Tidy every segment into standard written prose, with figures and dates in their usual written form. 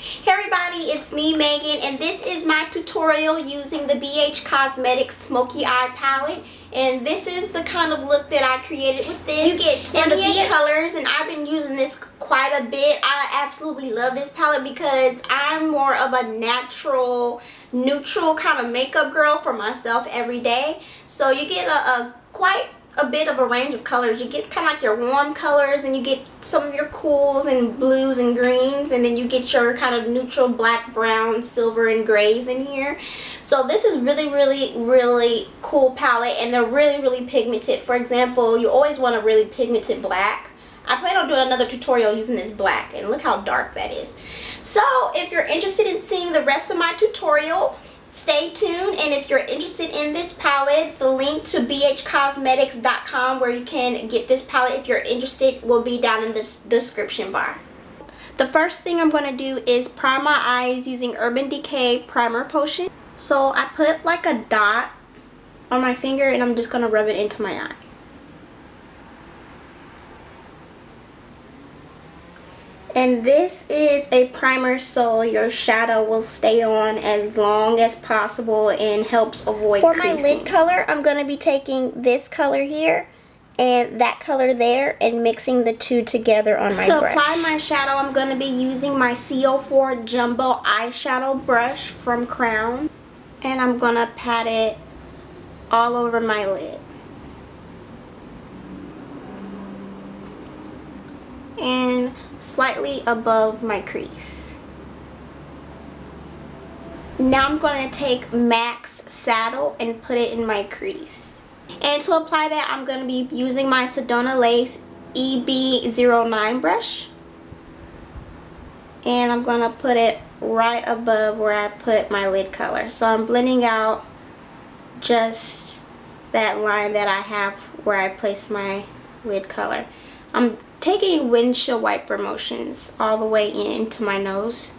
Hey everybody, it's me Megan, and this is my tutorial using the BH Cosmetics Smoky Eye Palette. And this is the kind of look that I created with this. You get 28 colors, and I've been using this quite a bit. I absolutely love this palette because I'm more of a natural, neutral kind of makeup girl for myself every day. So you get quite a bit of a range of colors. You get kind of like your warm colors, and you get some of your cools and blues and greens, and then you get your kind of neutral black, brown, silver, and grays in here. So this is really cool palette, and they're really pigmented. For example, you always want a really pigmented black. I plan on doing another tutorial using this black, and look how dark that is. So if you're interested in seeing the rest of my tutorial, stay tuned. And if you're interested in this palette, the link to bhcosmetics.com where you can get this palette if you're interested will be down in the description bar. The first thing I'm going to do is prime my eyes using Urban Decay Primer Potion. So I put like a dot on my finger, and I'm just going to rub it into my eye. And this is a primer so your shadow will stay on as long as possible and helps avoid creasing. For my lid color, I'm going to be taking this color here and that color there and mixing the two together on my brush. To apply my shadow, I'm going to be using my CO4 Jumbo Eyeshadow Brush from Crown. And I'm going to pat it all over my lid. And slightly above my crease. Now I'm going to take MAC's Saddle and put it in my crease. And to apply that, I'm going to be using my Sedona Lace EB09 brush. And I'm going to put it right above where I put my lid color. So I'm blending out just that line that I have where I place my lid color. I'm taking windshield wiper motions all the way into my nose.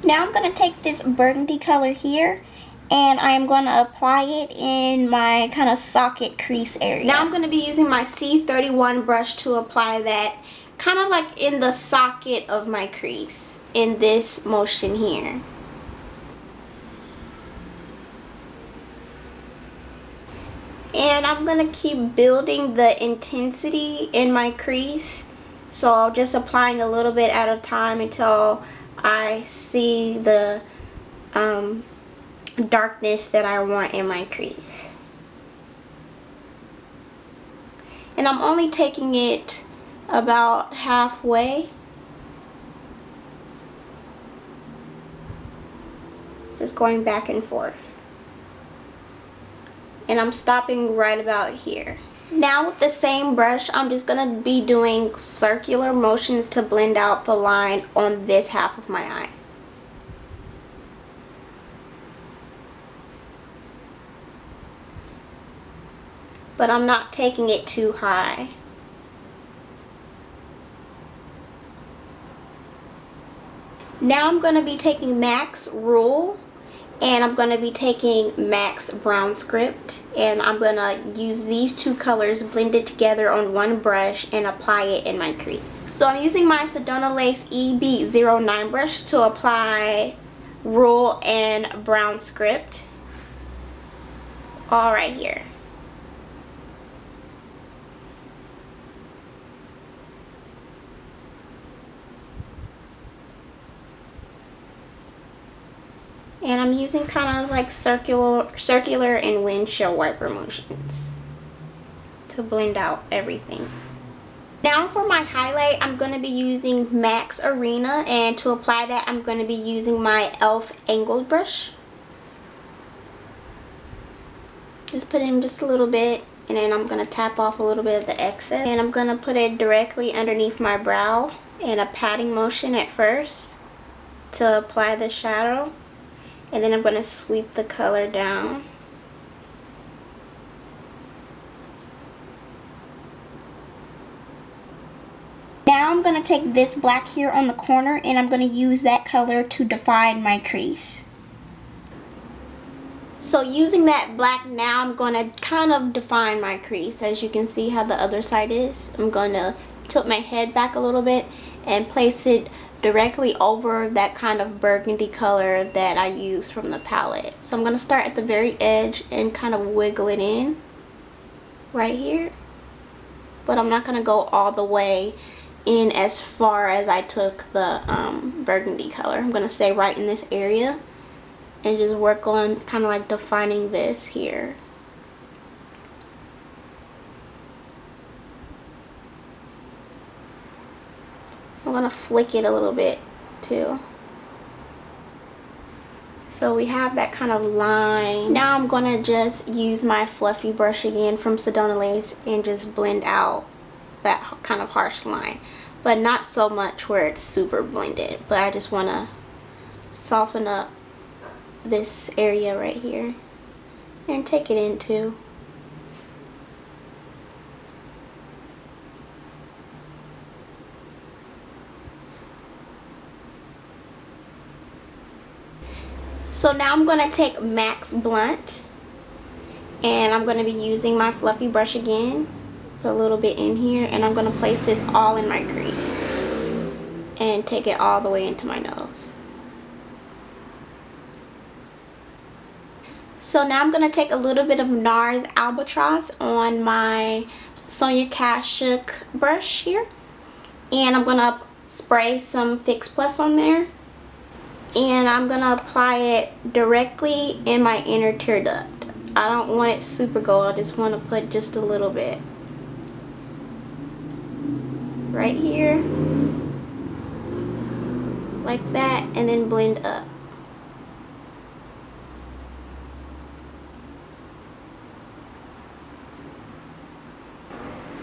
Now I'm going to take this burgundy color here, and I am going to apply it in my kind of socket crease area. Now I'm going to be using my C31 brush to apply that kind of like in the socket of my crease in this motion here. And I'm going to keep building the intensity in my crease. So just applying a little bit at a time until I see the darkness that I want in my crease. And I'm only taking it about halfway. Just going back and forth. And I'm stopping right about here. Now with the same brush, I'm just going to be doing circular motions to blend out the line on this half of my eye. But I'm not taking it too high. Now I'm going to be taking MAC's Rule. And I'm going to be taking MAC's Brown Script, and I'm going to use these two colors blended together on one brush and apply it in my crease. So I'm using my Sedona Lace EB09 brush to apply Rule and Brown Script all right here. And I'm using kind of like circular and windshield wiper motions to blend out everything. Now for my highlight, I'm going to be using MAC's Arena, and to apply that, I'm going to be using my e.l.f. angled brush. Just put in just a little bit, and then I'm going to tap off a little bit of the excess. And I'm going to put it directly underneath my brow in a patting motion at first to apply the shadow. And then I'm going to sweep the color down. Now I'm going to take this black here on the corner, and I'm going to use that color to define my crease. So using that black now, I'm going to kind of define my crease. As you can see how the other side is. I'm going to tilt my head back a little bit and place it directly over that kind of burgundy color that I use from the palette. So I'm going to start at the very edge and kind of wiggle it in right here. But I'm not going to go all the way in as far as I took the burgundy color. I'm going to stay right in this area and just work on kind of like defining this here. I'm going to flick it a little bit too. So we have that kind of line. Now I'm going to just use my fluffy brush again from Sedona Lace and just blend out that kind of harsh line. But not so much where it's super blended. But I just want to soften up this area right here and take it into. So now I'm going to take MAC's Blunt and I'm going to be using my fluffy brush again, put a little bit in here, and I'm going to place this all in my crease and take it all the way into my nose. So now I'm going to take a little bit of NARS Albatross on my Sonia Kashuk brush here, and I'm going to spray some Fix Plus on there. And I'm going to apply it directly in my inner tear duct. I don't want it super gold. I just want to put just a little bit. Right here. Like that. And then blend up.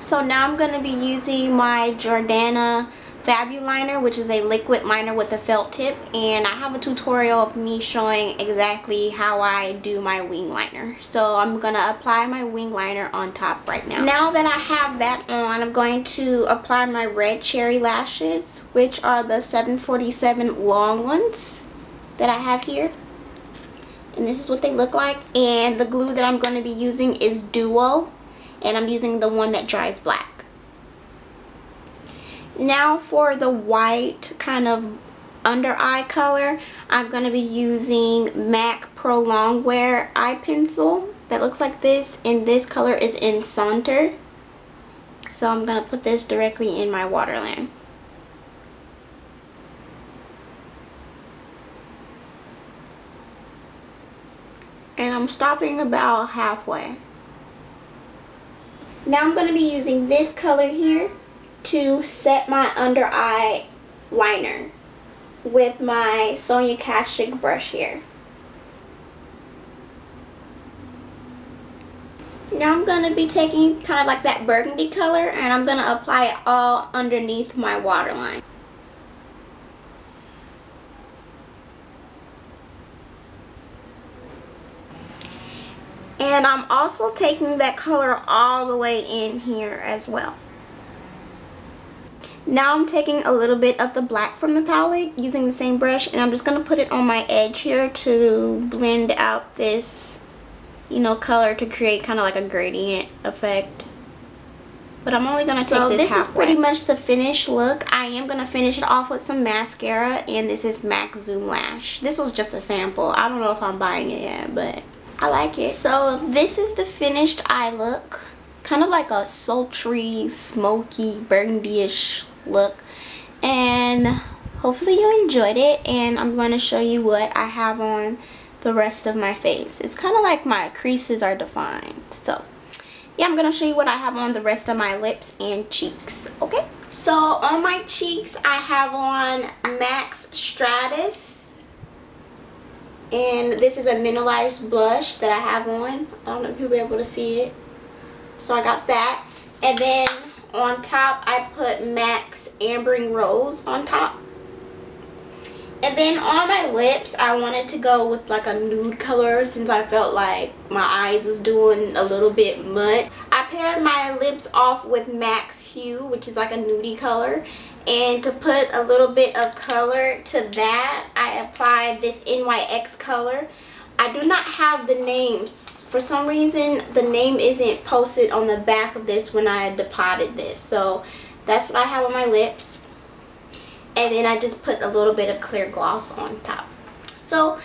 So now I'm going to be using my Jordana Fabuliner, which is a liquid liner with a felt tip, and I have a tutorial of me showing exactly how I do my wing liner. So I'm going to apply my wing liner on top right now. Now that I have that on, I'm going to apply my red cherry lashes, which are the 747 long ones that I have here. And this is what they look like. And the glue that I'm going to be using is Duo, and I'm using the one that dries black. Now for the white kind of under eye color, I'm going to be using MAC Pro Longwear eye pencil that looks like this, and this color is in Saunter. So I'm going to put this directly in my waterline. And I'm stopping about halfway. Now I'm going to be using this color here to set my under eye liner with my Sonia Kashuk brush here. Now I'm going to be taking kind of like that burgundy color and I'm going to apply it all underneath my waterline. And I'm also taking that color all the way in here as well. Now I'm taking a little bit of the black from the palette using the same brush, and I'm just going to put it on my edge here to blend out this, you know, color to create kind of like a gradient effect. But I'm only going to take this halfway. So this is pretty much the finished look. I am going to finish it off with some mascara, and this is MAC Zoom Lash. This was just a sample. I don't know if I'm buying it yet, but I like it. So this is the finished eye look. Kind of like a sultry, smoky, burgundy-ish look, and hopefully you enjoyed it. And I'm going to show you what I have on the rest of my face. It's kind of like my creases are defined. So yeah, I'm going to show you what I have on the rest of my lips and cheeks. Okay, so on my cheeks I have on MAC's Stratus, and this is a mineralized blush that I have on. I don't know if you'll be able to see it. So I got that, and then on top I put MAC's Ambering Rose on top. And then on my lips I wanted to go with like a nude color since I felt like my eyes was doing a little bit mud. I paired my lips off with MAC's Hue, which is like a nudie color. And to put a little bit of color to that, I applied this NYX color. I do not have the names. For some reason, the name isn't posted on the back of this when I depotted this. So that's what I have on my lips. and then I just put a little bit of clear gloss on top. So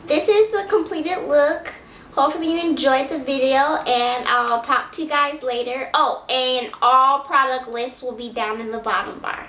this is the completed look. Hopefully you enjoyed the video, and I'll talk to you guys later. Oh, and all product lists will be down in the bottom bar.